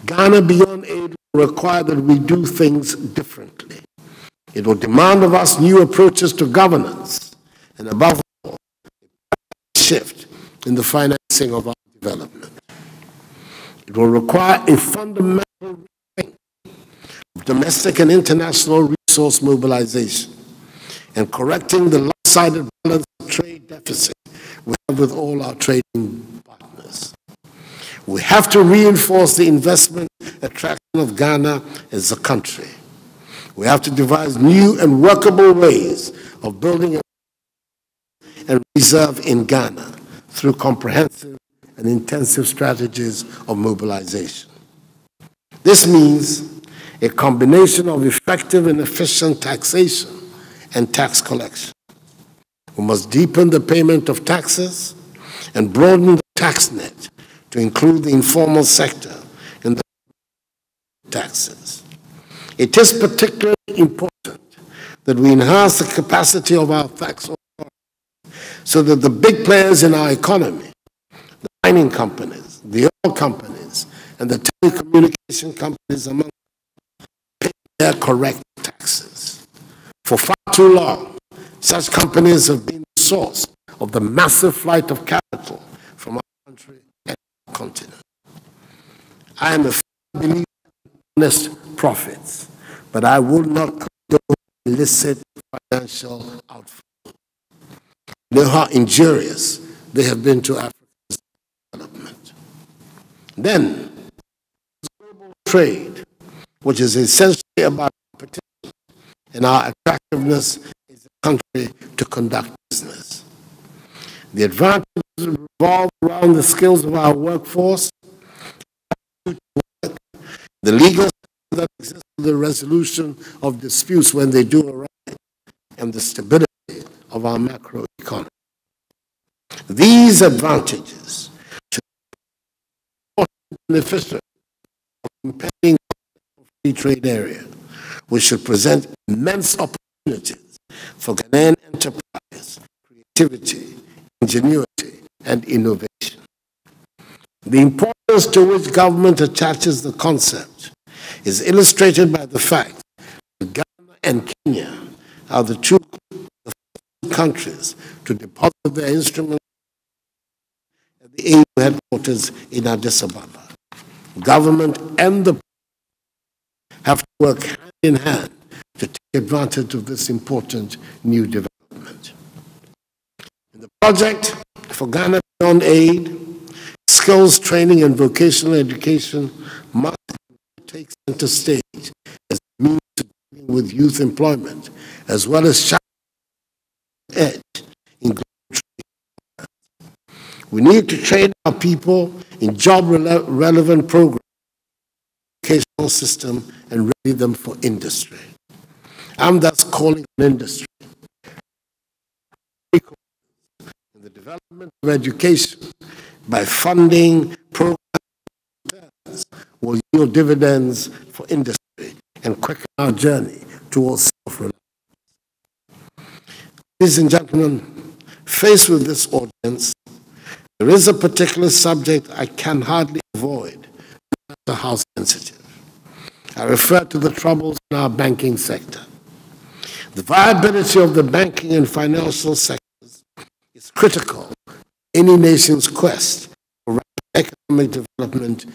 Ghana Beyond Aid will require that we do things differently. It will demand of us new approaches to governance and, above all, a shift in the financing of our development. It will require a fundamental rethink of domestic and international resource mobilization and correcting the lopsided balance of trade deficit we have with all our trading partners. We have to reinforce the investment attraction of Ghana as a country. We have to devise new and workable ways of building a reserve in Ghana through comprehensive and intensive strategies of mobilization. This means a combination of effective and efficient taxation and tax collection. We must deepen the payment of taxes and broaden the tax net to include the informal sector in the taxes. It is particularly important that we enhance the capacity of our tax authorities so that the big players in our economy, the mining companies, the oil companies, and the telecommunication companies among them, pay their correct taxes. For far too long, such companies have been the source of the massive flight of capital from our country and our continent. I am a firm believer in honest profits, but I will not condone illicit financial outflows. You know how injurious they have been to Africa's development. Then, global trade, which is essentially about competition and our attractiveness as a country to conduct business. The advantages revolve around the skills of our workforce, the legal that exists for the resolution of disputes when they do arise, and the stability of our macro economy. These advantages should be beneficial of impending free trade area, which should present immense opportunities for Ghanaian enterprise, creativity, ingenuity, and innovation. The importance to which government attaches the concept is illustrated by the fact that Ghana and Kenya are the two countries to deposit their instruments at the AU headquarters in Addis Ababa. Government and the have to work hand in hand to take advantage of this important new development. In the project for Ghana Beyond Aid, skills training and vocational education must take center stage as a means of dealing with youth employment, as well as edge in global trade. We need to train our people in job-relevant programs, educational system, and ready them for industry. I'm thus calling on industry in the development of education by funding programs will yield dividends for industry and quicken our journey towards self-reliance. Ladies and gentlemen, faced with this audience, there is a particular subject I can hardly avoid, no matter how sensitive. I refer to the troubles in our banking sector. The viability of the banking and financial sectors is critical to any nation's quest for rapid economic development.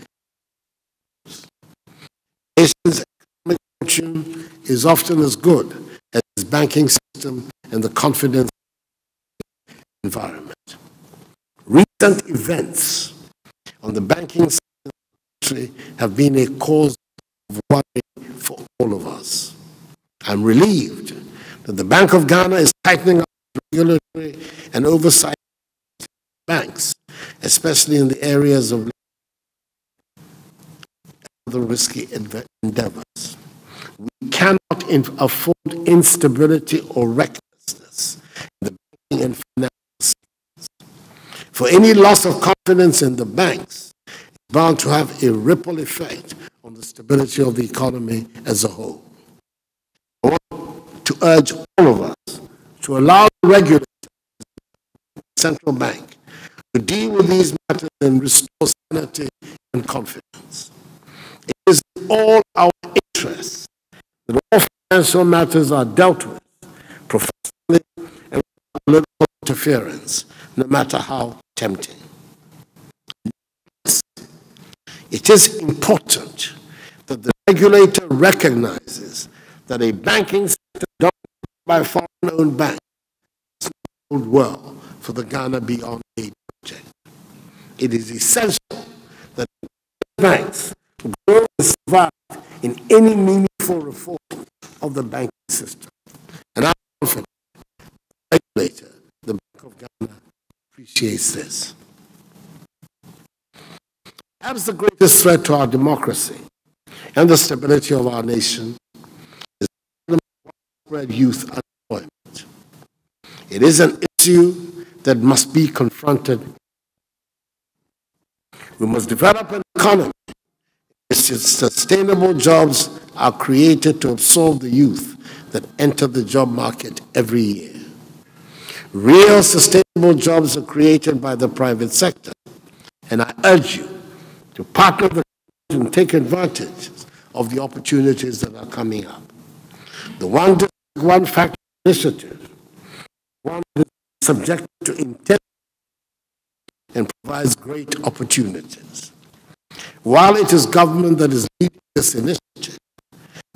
A nation's economic fortune is often as good as its banking system and the confidence environment. Recent events on the banking sector have been a cause of worry for all of us. I'm relieved that the Bank of Ghana is tightening up regulatory and oversight of banks, especially in the areas of other risky endeavors. We cannot afford instability or recklessness in the banking and financial sectors. For any loss of confidence in the banks is bound to have a ripple effect on the stability of the economy as a whole. I want to urge all of us to allow the regulators, the central bank, to deal with these matters and restore sanity and confidence. all our interests that all financial matters are dealt with professionally and without political interference, no matter how tempting. It is important that the regulator recognizes that a banking sector dominated by foreign-owned banks bode well for the Ghana Beyond Aid project. It is essential that banks grow and survive in any meaningful reform of the banking system. And I'm confident the regulator, the Bank of Ghana, appreciates this. Perhaps the greatest threat to our democracy and the stability of our nation is the widespread youth unemployment. It is an issue that must be confronted. We must develop an economy in which sustainable jobs are created to absorb the youth that enter the job market every year. Real sustainable jobs are created by the private sector, and I urge you to partner with the government and take advantage of the opportunities that are coming up. The One District, One Factory initiative, one that is subject to intent and provides great opportunities. While it is government that is leading this initiative,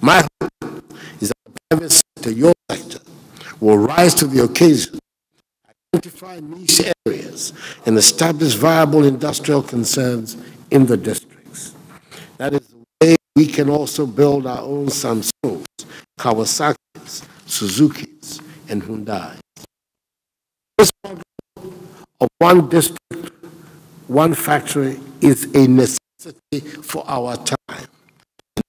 my hope is that the private sector, your sector, will rise to the occasion, identify niche areas, and establish viable industrial concerns in the districts. That is the way we can also build our own Samsungs, Kawasaki's, Suzuki's, and Hyundai's. This model of one district, one factory is a necessity for our time. It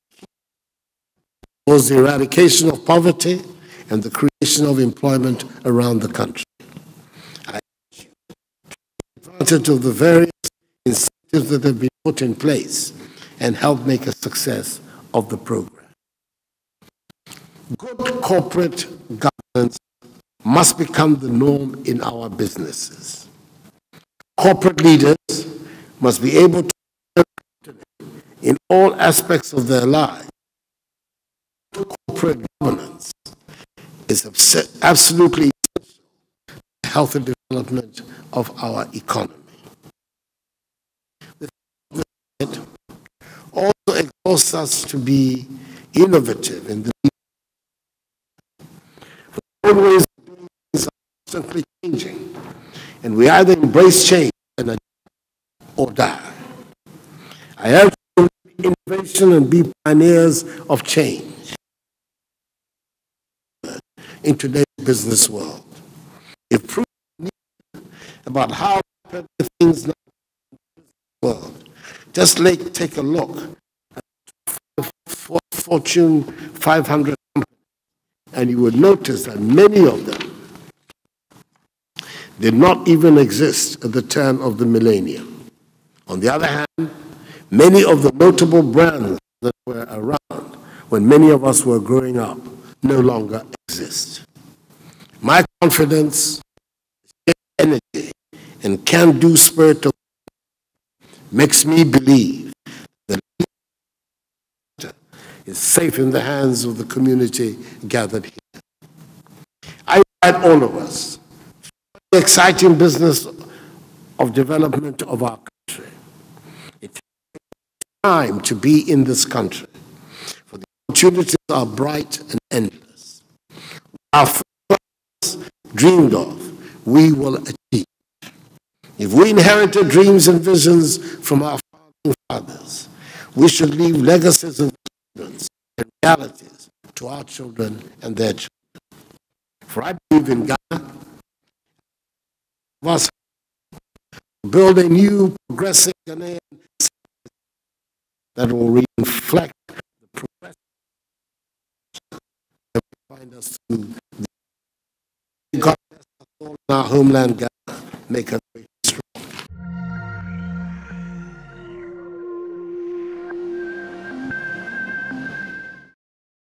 was the eradication of poverty and the creation of employment around the country. I urge you to take advantage of the various incentives that have been put in place and help make a success of the program. Good corporate governance must become the norm in our businesses. Corporate leaders must be able to in all aspects of their lives. Corporate governance is absolutely essential to the healthy development of our economy. It also exhausts us to be innovative in the old ways of doing things are constantly changing, and we either embrace change and adapt or die. I urge you to be innovation and be pioneers of change in today's business world. If proof about how things now in the business world, just take a look at Fortune 500 companies, and you would notice that many of them did not even exist at the turn of the millennium. On the other hand, many of the notable brands that were around when many of us were growing up no longer exist. My confidence, energy, and can-do spirit of makes me believe that is safe in the hands of the community gathered here. I invite all of us to the exciting business of development of our country. It takes time to be in this country, for the opportunities are bright and endless. Our first dreamed of, we will achieve. If we inherited dreams and visions from our founding fathers, we should leave legacies of achievements and realities to our children and their children. For I believe in Ghana, must build a new progressive Ghanaian that will reflect the progressive that we find us through. God bless us all in our homeland, Ghana. Make us